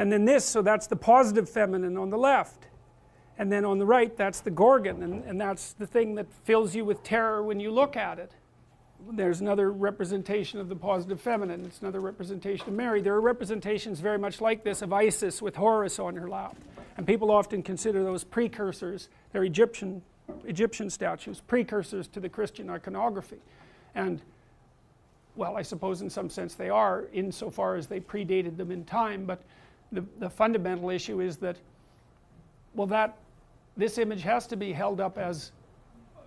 And then this, so that's the positive feminine on the left. And then on the right, that's the Gorgon, and that's the thing that fills you with terror when you look at it. There's another representation of the positive feminine. It's another representation of Mary. There are representations very much like this of Isis with Horus on her lap. And people often consider those precursors, they're Egyptian statues, precursors to the Christian iconography. And, well, I suppose in some sense they are, insofar as they predated them in time, but the fundamental issue is that, well, this image has to be held up as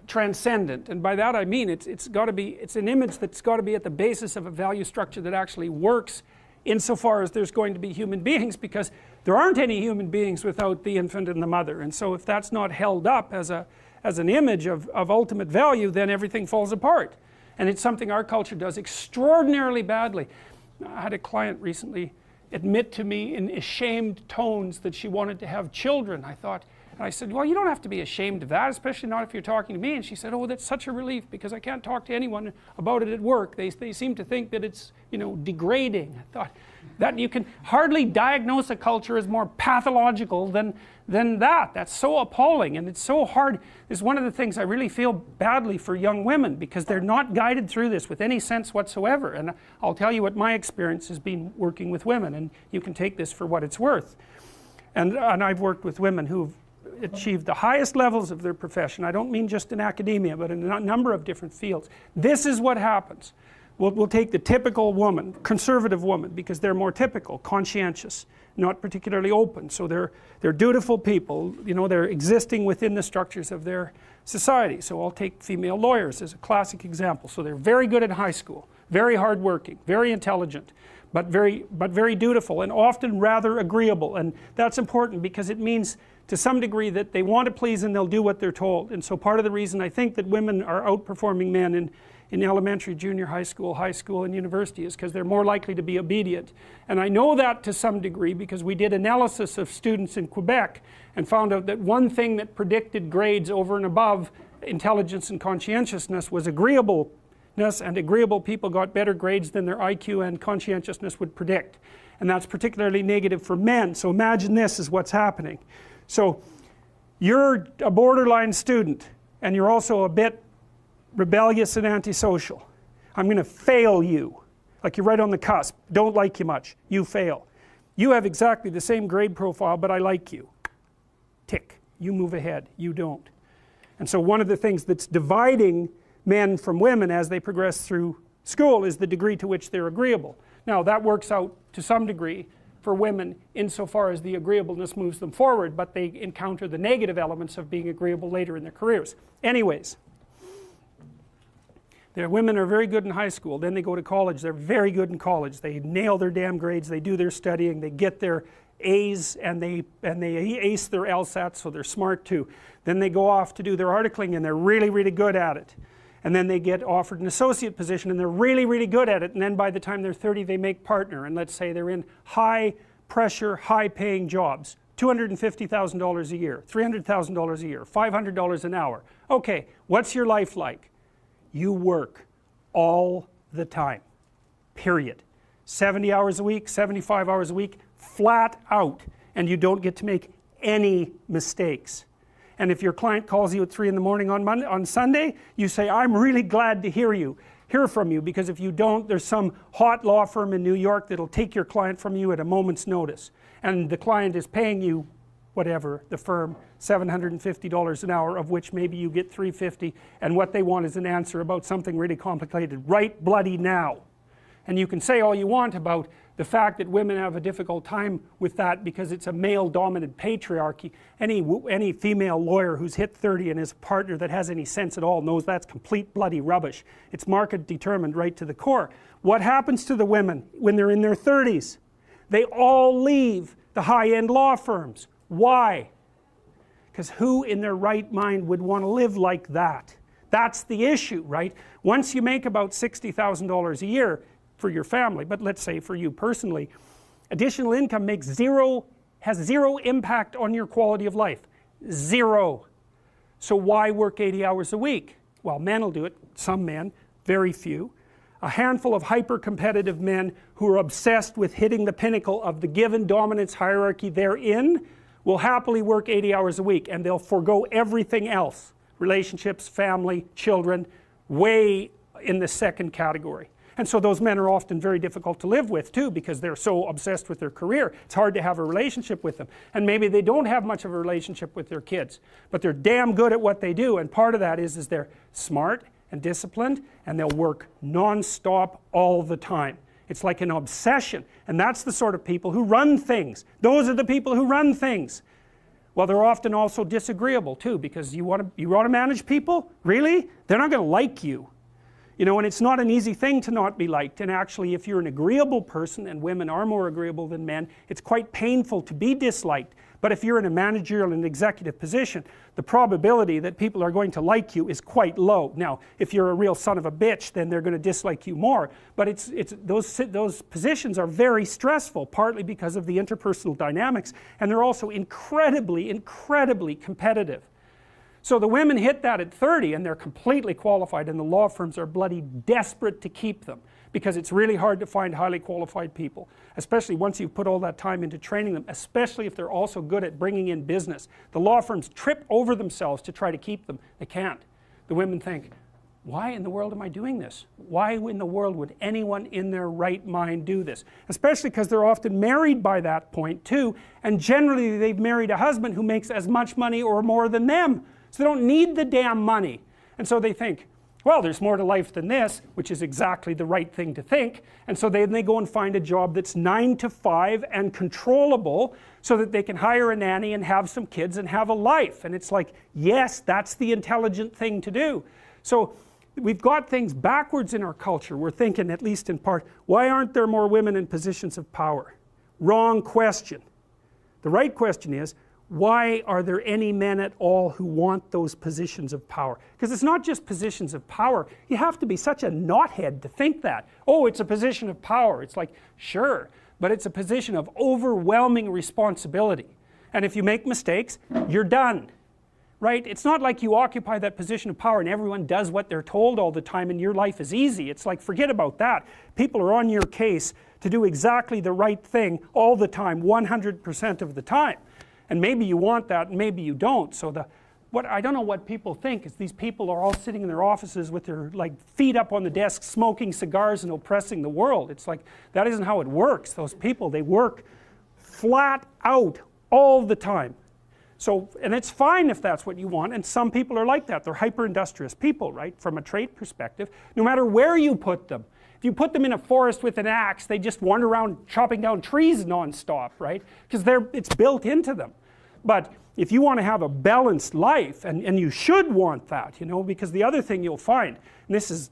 transcendent, and by that I mean it's an image that's got to be at the basis of a value structure that actually works insofar as there's going to be human beings, because there aren't any human beings without the infant and the mother. And so if that's not held up as an image of ultimate value, then everything falls apart. And it's something our culture does extraordinarily badly. I had a client recently admit to me in ashamed tones that she wanted to have children. And I said, well, you don't have to be ashamed of that, especially not if you're talking to me. And she said, oh, that's such a relief, because I can't talk to anyone about it at work. They seem to think that it's, degrading. I thought, that you can hardly diagnose a culture as more pathological than that. That's so appalling, and it's so hard. It's one of the things I really feel badly for young women, because they're not guided through this with any sense whatsoever. And I'll tell you what my experience has been working with women, and you can take this for what it's worth. And I've worked with women who've achieved the highest levels of their profession. I don't mean just in academia, but in a number of different fields. This is what happens. We'll take the typical woman, conservative woman, because they're more typical, conscientious, not particularly open. So they're dutiful people, they're existing within the structures of their society. So I'll take female lawyers as a classic example. So they're very good in high school, very hardworking, very intelligent, but very dutiful, and often rather agreeable. And that's important because it means to some degree that they want to please and they'll do what they're told. And so part of the reason I think that women are outperforming men in elementary, junior high school, and university is because they're more likely to be obedient. And I know that to some degree because we did analysis of students in Quebec and found out that one thing that predicted grades over and above intelligence and conscientiousness was agreeableness, and agreeable people got better grades than their IQ and conscientiousness would predict. And that's particularly negative for men. So imagine this is what's happening. So you're a borderline student, and you're also a bit rebellious and antisocial. I'm going to fail you. Like you're right on the cusp. Don't like you much. You fail. You have exactly the same grade profile, but I like you. Tick. You move ahead. You don't. And so one of the things that's dividing men from women as they progress through school is the degree to which they're agreeable. Now that works out to some degree for women insofar as the agreeableness moves them forward, but they encounter the negative elements of being agreeable later in their careers. Anyways, their women are very good in high school, then they go to college, they're very good in college, they nail their damn grades, they do their studying, they get their A's, and they ace their LSAT, so they're smart too. Then they go off to do their articling and they're really, really good at it. And then they get offered an associate position and they're really, really good at it, and then by the time they're 30 they make partner, and let's say they're in high pressure, high paying jobs, $250,000 a year, $300,000 a year, $500 an hour. Okay, what's your life like? You work all the time, period. 70 hours a week, 75 hours a week, flat out, and you don't get to make any mistakes. And if your client calls you at 3 in the morning on Sunday, you say, I'm really glad to hear from you, because if you don't, there's some hot law firm in New York that'll take your client from you at a moment's notice. And the client is paying you, whatever, the firm, $750 an hour, of which maybe you get $350, and what they want is an answer about something really complicated, right bloody now. And you can say all you want about the fact that women have a difficult time with that because it's a male-dominant patriarchy. Any female lawyer who's hit 30 and is a partner that has any sense at all knows that's complete bloody rubbish. It's market determined right to the core. What happens to the women when they're in their 30s? They all leave the high-end law firms. Why? Because who in their right mind would want to live like that? That's the issue, right? Once you make about $60,000 a year for your family, but let's say for you personally, additional income has zero impact on your quality of life. Zero. So why work 80 hours a week? Well, men will do it, some men, very few. a handful of hyper-competitive men who are obsessed with hitting the pinnacle of the given dominance hierarchy they're in will happily work 80 hours a week, and they'll forego everything else, relationships, family, children, way in the second category. And so those men are often very difficult to live with too, because they're so obsessed with their career. It's hard to have a relationship with them, and maybe they don't have much of a relationship with their kids, but they're damn good at what they do, and part of that is they're smart and disciplined, and they'll work non-stop all the time. It's like an obsession, and that's the sort of people who run things. Those are the people who run things. Well, they're often also disagreeable too, because you want to manage people? Really? They're not going to like you. You know, and it's not an easy thing to not be liked, and actually if you're an agreeable person, and women are more agreeable than men, it's quite painful to be disliked. But if you're in a managerial and executive position, the probability that people are going to like you is quite low. Now, if you're a real son of a bitch, then they're going to dislike you more. But those positions are very stressful, partly because of the interpersonal dynamics, and they're also incredibly, incredibly competitive. So the women hit that at 30 and they're completely qualified, and the law firms are bloody desperate to keep them, because it's really hard to find highly qualified people, especially once you've put all that time into training them, especially if they're also good at bringing in business. The law firms trip over themselves to try to keep them. They can't. The women think, why in the world am I doing this? Why in the world would anyone in their right mind do this? Especially because they're often married by that point too, and generally they've married a husband who makes as much money or more than them. So they don't need the damn money. And so they think, well, there's more to life than this, which is exactly the right thing to think. And so then they go and find a job that's 9 to 5 and controllable, so that they can hire a nanny and have some kids and have a life. And it's like, yes, that's the intelligent thing to do. So we've got things backwards in our culture. We're thinking, at least in part, why aren't there more women in positions of power? Wrong question. The right question is, why are there any men at all who want those positions of power? Because it's not just positions of power. You have to be such a knothead to think that. Oh, it's a position of power. It's like, sure, but it's a position of overwhelming responsibility. And if you make mistakes, you're done. Right? It's not like you occupy that position of power and everyone does what they're told all the time and your life is easy. It's like, forget about that. People are on your case to do exactly the right thing all the time, 100% of the time. And maybe you want that, and maybe you don't. So I don't know what people think is these people are all sitting in their offices with their feet up on the desk, smoking cigars and oppressing the world. It's like, that isn't how it works. Those people, they work flat out all the time. So, and it's fine if that's what you want, and some people are like that. They're hyper-industrious people, right, from a trait perspective, no matter where you put them. If you put them in a forest with an axe, they just wander around chopping down trees non-stop, right? Because it's built into them. But if you want to have a balanced life, and you should want that, you know, because the other thing you'll find, and this is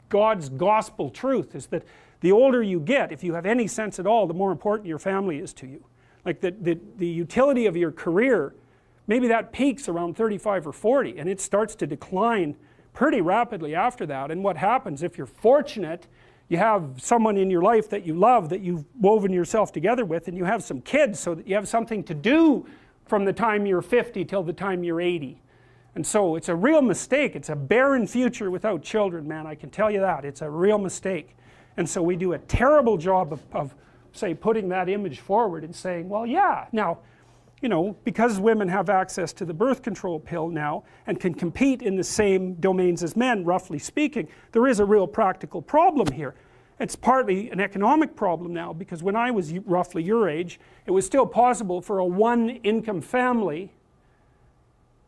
God's gospel truth, is that the older you get, if you have any sense at all, the more important your family is to you. Like the utility of your career, maybe that peaks around 35 or 40, and it starts to decline pretty rapidly after that. And what happens, if you're fortunate, you have someone in your life that you love, that you've woven yourself together with, and you have some kids so that you have something to do from the time you're 50 till the time you're 80. And so it's a real mistake. It's a barren future without children, man, I can tell you that. It's a real mistake. And so we do a terrible job of say, putting that image forward and saying, well, yeah, now, you know, because women have access to the birth control pill now and can compete in the same domains as men, roughly speaking, there is a real practical problem here. It's partly an economic problem now, because when I was roughly your age, it was still possible for a one-income family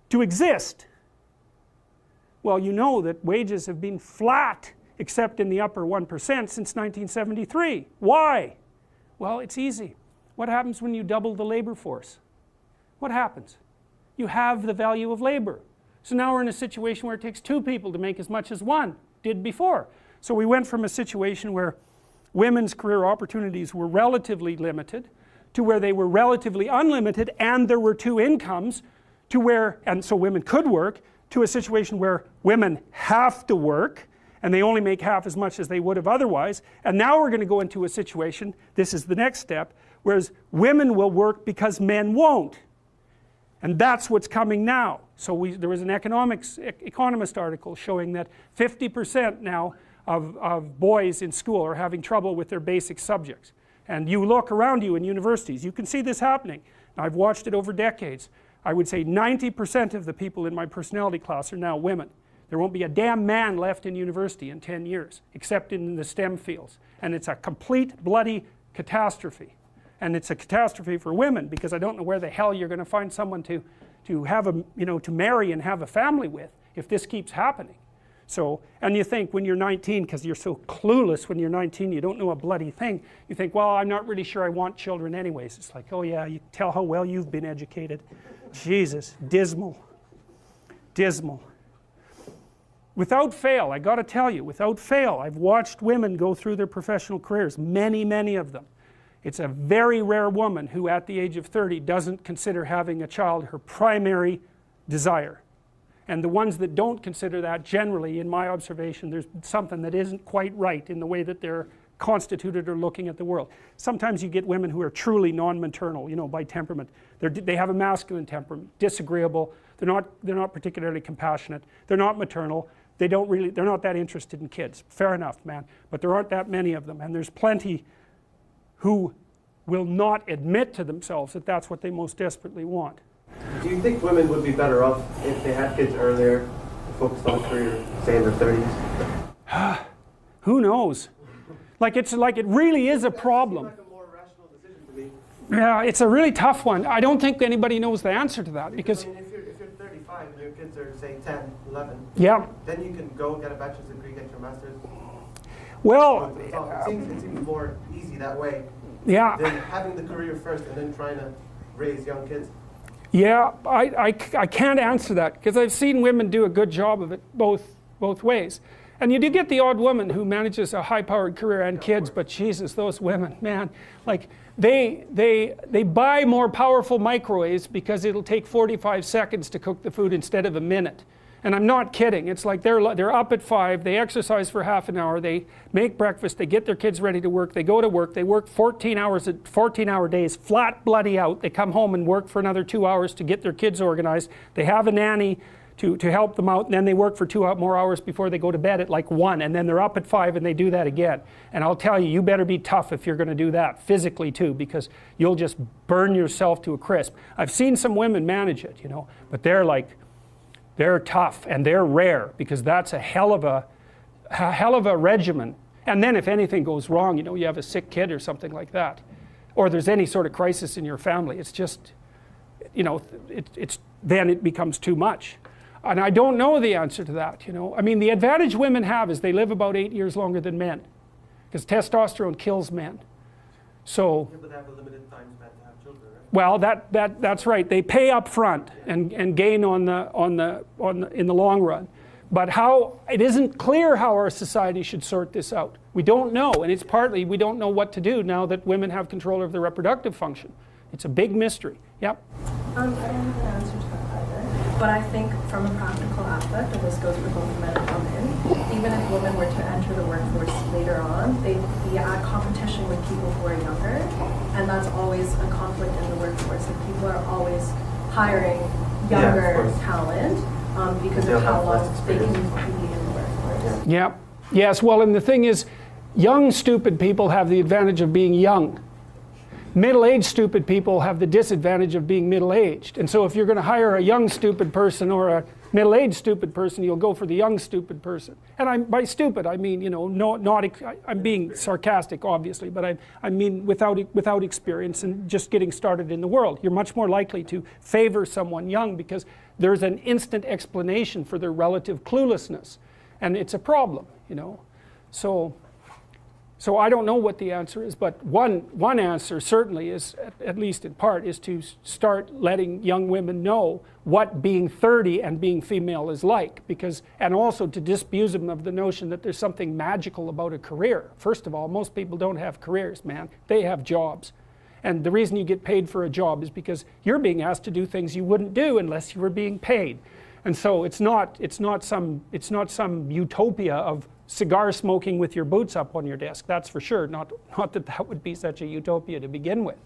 to exist. Well, you know that wages have been flat, except in the upper 1% since 1973. Why? Well, it's easy. What happens when you double the labor force? What happens? You have the value of labor. So now we're in a situation where it takes 2 people to make as much as 1 did before. So we went from a situation where women's career opportunities were relatively limited to where they were relatively unlimited and there were 2 incomes, to where, and so women could work, to a situation where women have to work and they only make half as much as they would have otherwise. And now we're going to go into a situation, this is the next step, whereas women will work because men won't. And that's what's coming now. So there was an economist article showing that 50% now of boys in school are having trouble with their basic subjects. And you look around you in universities, you can see this happening. I've watched it over decades. I would say 90% of the people in my personality class are now women. There won't be a damn man left in university in 10 years, except in the STEM fields. And it's a complete bloody catastrophe. And it's a catastrophe for women, because I don't know where the hell you're going to find someone to have a, to marry and have a family with if this keeps happening. So, and you think when you're 19, because you're so clueless when you're 19, you don't know a bloody thing, you think, well, I'm not really sure I want children anyways. It's like, oh yeah, you tell how well you've been educated. Jesus, dismal. Dismal. Without fail, I got to tell you, without fail, I've watched women go through their professional careers, many, many of them. It's a very rare woman who at the age of 30 doesn't consider having a child her primary desire. And the ones that don't consider that, generally, in my observation, there's something that isn't quite right in the way that they're constituted or looking at the world. Sometimes you get women who are truly non-maternal, by temperament. They have a masculine temperament, disagreeable, they're not particularly compassionate, they're not maternal, they're not that interested in kids. Fair enough, man. But there aren't that many of them, and there's plenty who will not admit to themselves that that's what they most desperately want. Do you think women would be better off if they had kids earlier, focused on a career, say in their 30s? Who knows? Like it really is a problem. That seems like a more rational decision to me. Yeah, it's a really tough one. I don't think anybody knows the answer to that, because I mean, if you're 35 and your kids are, say, 10, 11, yeah, then you can go get a bachelor's degree, get your master's. Well, it seems more easy that way yeah, than having the career first and then trying to raise young kids. yeah, I can't answer that, because I've seen women do a good job of it both ways. And you do get the odd woman who manages a high-powered career and kids, but Jesus, those women, man, like they buy more powerful microwaves because it'll take 45 seconds to cook the food instead of a minute. And I'm not kidding. It's like they're up at 5, they exercise for half an hour, they make breakfast, they get their kids ready to work, they go to work, they work 14-hour days, flat bloody out, they come home and work for another 2 hours to get their kids organized, they have a nanny to help them out, and then they work for 2 more hours before they go to bed at like 1, and then they're up at 5 and they do that again. And I'll tell you, you better be tough if you're going to do that, physically too, because you'll just burn yourself to a crisp. I've seen some women manage it, but they're tough, and they're rare, because that's a hell of a regimen. And then if anything goes wrong, you have a sick kid or something like that, or there's any sort of crisis in your family, it's just, then it becomes too much. And I don't know the answer to that, I mean, the advantage women have is they live about 8 years longer than men, because testosterone kills men. So, Yeah, but they have a limited time span to have children, right? well, that's right. They pay up front and gain in the long run. But it isn't clear how our society should sort this out. We don't know, and it's partly we don't know what to do now that women have control of their reproductive function. It's a big mystery. Yep. I don't have an answer to that either, but I think from a practical aspect, and this goes for both men and women, even if women were to enter the workforce later on, they'd be at competition with people who are younger, and that's always a conflict in the workforce. Like, people are always hiring younger talent because of how long they can be in the workforce. Yeah. Yes, well, and the thing is, young stupid people have the advantage of being young. Middle-aged stupid people have the disadvantage of being middle-aged. And so if you're going to hire a young stupid person or a middle-aged stuped person, you'll go for the young stupid person. And by stupid, I mean, I'm being sarcastic, obviously, but I mean without experience and just getting started in the world. You're much more likely to favor someone young because there's an instant explanation for their relative cluelessness. And it's a problem, So I don't know what the answer is, but one answer certainly is, at least in part, is to start letting young women know what being 30 and being female is like, and also to disabuse them of the notion that there's something magical about a career. First of all, most people don't have careers, man. They have jobs. And the reason you get paid for a job is because you're being asked to do things you wouldn't do unless you were being paid. And so it's not some utopia of cigar smoking with your boots up on your desk. That's for sure. Not that would be such a utopia to begin with.